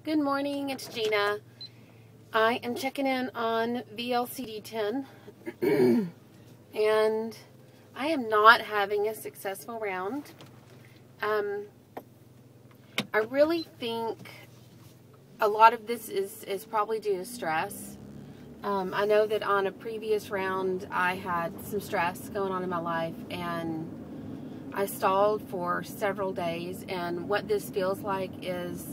Good morning, it's Gina. I am checking in on Vlcd 10 and I am not having a successful round. I really think a lot of this is probably due to stress. I know that on a previous round I had some stress going on in my life and I stalled for several days, and what this feels like is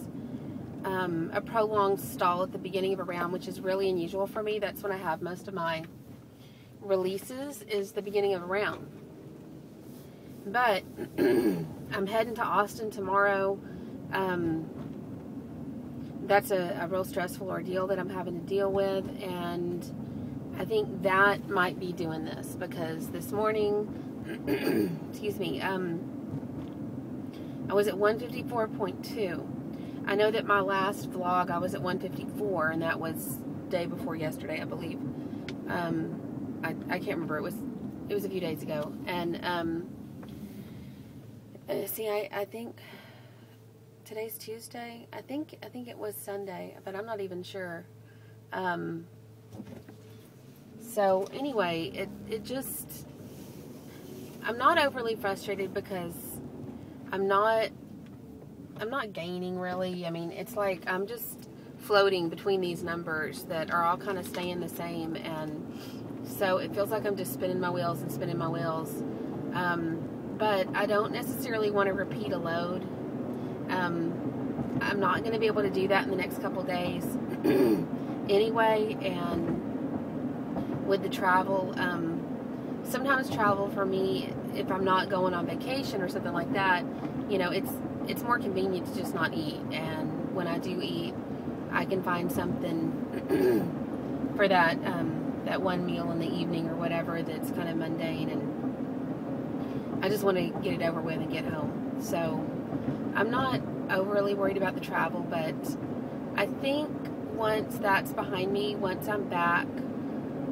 a prolonged stall at the beginning of a round, which is really unusual for me. That's when I have most of my releases, is the beginning of a round. But I'm heading to Austin tomorrow. That's a real stressful ordeal that I'm having to deal with, and I think that might be doing this, because this morning, excuse me, I was at 154.2. I know that my last vlog I was at 154, and that was day before yesterday, I believe. I can't remember. It was a few days ago. And see, I think today's Tuesday. I think it was Sunday, but I'm not even sure. So anyway, it just, I'm not overly frustrated because I'm not gaining, really. I mean, it's like I'm just floating between these numbers that are all kind of staying the same, and so it feels like I'm just spinning my wheels and spinning my wheels. But I don't necessarily want to repeat a load. I'm not going to be able to do that in the next couple days anyway, and with the travel, sometimes travel for me, if I'm not going on vacation or something like that, you know, it's more convenient to just not eat. And when I do eat, I can find something for that that one meal in the evening or whatever that's kind of mundane, and I just want to get it over with and get home. So I'm not overly worried about the travel, but I think once that's behind me, once I'm back,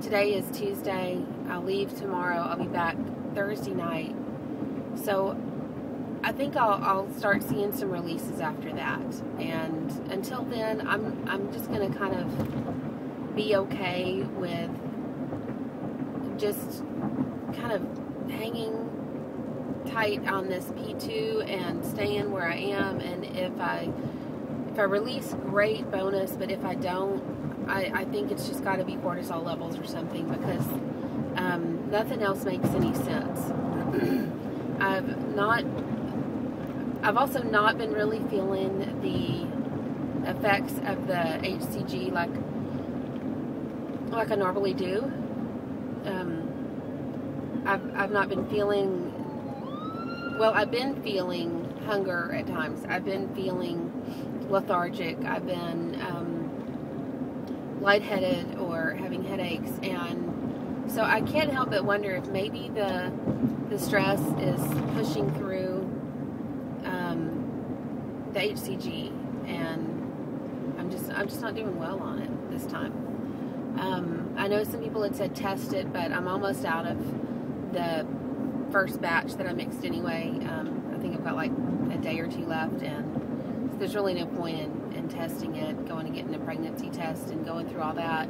today is Tuesday, I'll leave tomorrow, I'll be back Thursday night. So I think I'll start seeing some releases after that, and until then I'm just gonna kind of be okay with just kind of hanging tight on this P2 and staying where I am. And if I release, great, bonus, but if I don't, I think it's just got to be cortisol levels or something, because nothing else makes any sense. I've also not been really feeling the effects of the HCG like I normally do. I've not been feeling, well, I've been feeling hunger at times. I've been feeling lethargic. I've been lightheaded or having headaches, and so I can't help but wonder if maybe the stress is pushing through the HCG, and I'm just not doing well on it this time. I know some people had said test it, but I'm almost out of the first batch that I mixed anyway. I think I've got like a day or two left, and so there's really no point in testing it, going and getting a pregnancy test and going through all that.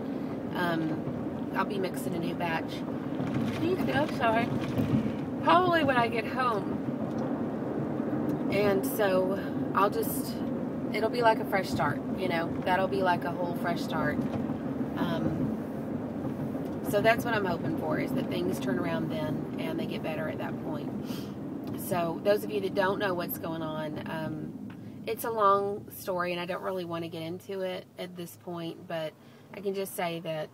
I'll be mixing a new batch. I'm sorry. Probably when I get home. And so it'll be like a fresh start, you know. That'll be like a whole fresh start. So that's what I'm hoping for, is that things turn around then and they get better at that point. So those of you that don't know what's going on, it's a long story and I don't really want to get into it at this point, but I can just say that,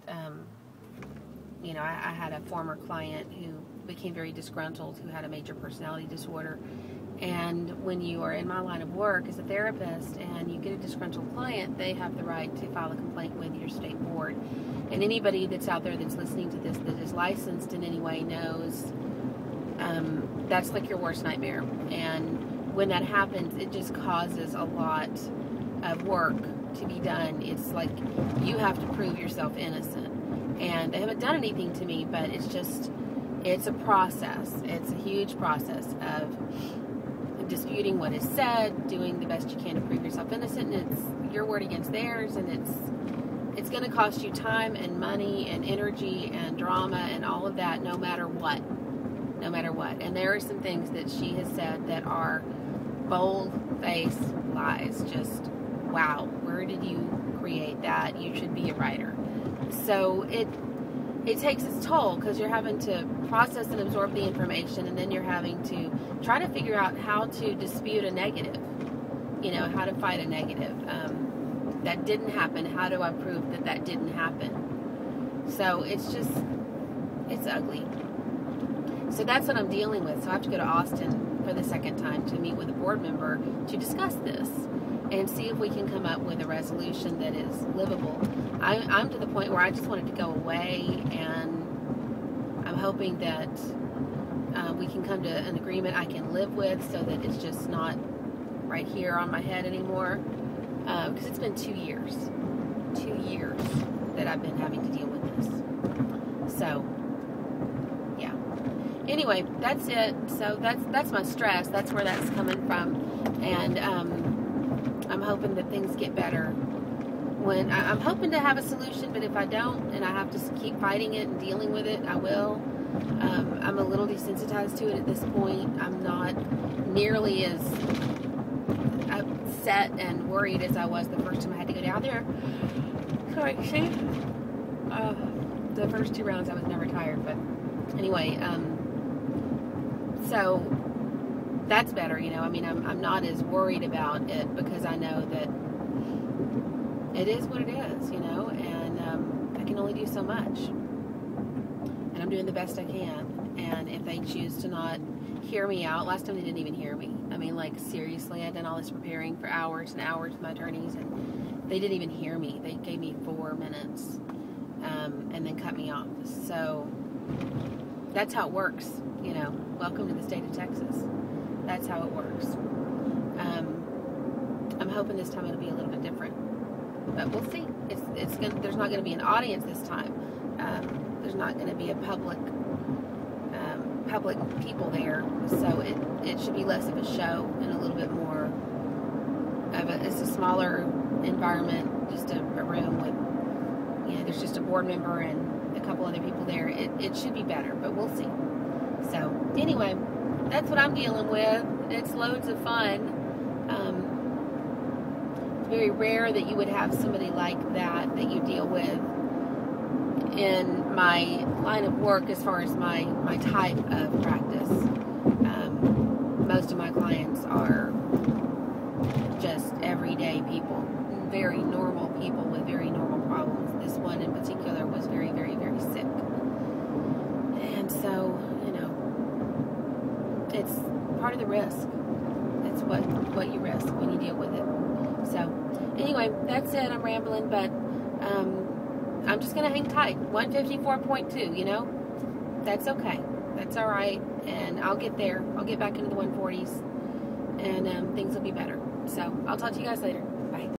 you know, I had a former client who became very disgruntled, who had a major personality disorder. And when you are in my line of work as a therapist and you get a disgruntled client, they have the right to file a complaint with your state board. And anybody that's out there that's listening to this that is licensed in any way knows that's like your worst nightmare. And when that happens, it just causes a lot of work to be done. It's like you have to prove yourself innocent. And they haven't done anything to me, but it's a process. It's a huge process of disputing what is said, doing the best you can to prove yourself innocent, and it's, your word against theirs, and it's going to cost you time and money and energy and drama and all of that, no matter what. No matter what. And there are some things that she has said that are bold-faced lies. Just, wow, where did you create that? You should be a writer. So it takes its toll, because you're having to process and absorb the information, and then you're having to try to figure out how to dispute a negative. You know, how to fight a negative. That didn't happen. How do I prove that that didn't happen? So it's just, it's ugly. So that's what I'm dealing with. So I have to go to Austin for the second time to meet with a board member to discuss this and see if we can come up with a resolution that is livable. I'm to the point where I just want it to go away, and I'm hoping that we can come to an agreement I can live with, so that it's just not right here on my head anymore. Because it's been 2 years. 2 years that I've been having to deal with this. So, yeah. Anyway, that's it. So that's my stress. That's where that's coming from. And I'm hoping that things get better. When I'm hoping to have a solution, but if I don't, and I have to keep fighting it and dealing with it, I will. I'm a little desensitized to it at this point. I'm not nearly as upset and worried as I was the first time I had to go down there. Sorry, see? The first 2 rounds I was never tired, but anyway, so that's better, you know. I mean, I'm not as worried about it, because I know that it is what it is, you know, and I can only do so much, and I'm doing the best I can. And if they choose to not hear me out, last time they didn't even hear me. I mean, like, seriously, I'd done all this preparing for hours and hours with my attorneys, and they didn't even hear me. They gave me 4 minutes, and then cut me off. So that's how it works, you know. Welcome to the state of Texas. That's how it works. I'm hoping this time it'll be a little bit different, but we'll see. There's not going to be an audience this time. There's not going to be a public people there, so it should be less of a show and a little bit more of it's a smaller environment, just a room with, you know, there's just a board member and a couple other people there. It should be better, but we'll see. So anyway, that's what I'm dealing with. It's loads of fun. It's very rare that you would have somebody like that you deal with in my line of work, as far as my type of practice. Most of my clients are just everyday people, very normal people with very normal problems. This one in particular was very, very, very sick. And so, you know, it's part of the risk. It's what you risk when you deal with it. So, anyway, that's it. I'm rambling, but I'm just going to hang tight. 154.2, you know? That's okay. That's all right. And I'll get there. I'll get back into the 140s. And things will be better. So, I'll talk to you guys later.